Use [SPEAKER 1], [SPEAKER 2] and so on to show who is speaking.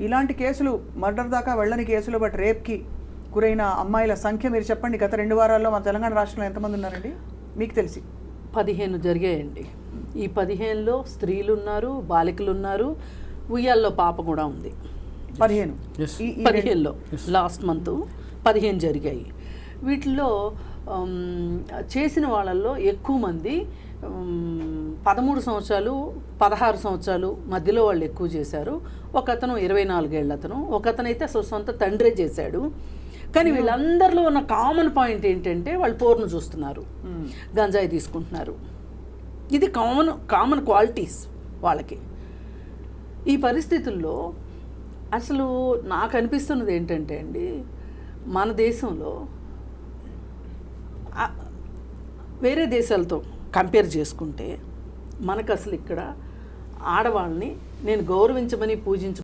[SPEAKER 1] ఇలాంటి కేసులు మర్డర్ దాకా వెళ్ళని కేసులు బట్ రేప్కి గురైన అమ్మాయిల సంఖ్య మీరు చెప్పండి. గత 2 వారాల్లో మన తెలంగాణ రాష్ట్రంలో ఎంతమంది ఉన్నారండి మీకు తెలిసి?
[SPEAKER 2] 15 జరిగాయండి. ఈ 15లో స్త్రీలు ఉన్నారు, బాలికలు ఉన్నారు, ఉయ్యాల్లో పాప కూడా ఉంది. 15లో లాస్ట్ మంత్ 15 జరిగాయి. వీటిల్లో చేసిన వాళ్ళల్లో ఎక్కువ మంది 13 సంవత్సరాలు 16 సంవత్సరాలు మధ్యలో వాళ్ళు ఎక్కువ చేశారు. ఒకతను 24 ఏళ్ళ అతను, ఒకతను అయితే అసలు సొంత తండ్రే చేశాడు. కానీ వీళ్ళందరిలో ఉన్న కామన్ పాయింట్ ఏంటంటే వాళ్ళు పోర్ను చూస్తున్నారు, గంజాయి తీసుకుంటున్నారు. ఇది కామన్ క్వాలిటీస్ వాళ్ళకి. ఈ పరిస్థితుల్లో అసలు నాకు అనిపిస్తున్నది ఏంటంటే అండి, మన దేశంలో వేరే దేశాలతో కంపేర్ చేసుకుంటే మనకు అసలు ఇక్కడ ఆడవాళ్ళని నేను గౌరవించమని పూజించమని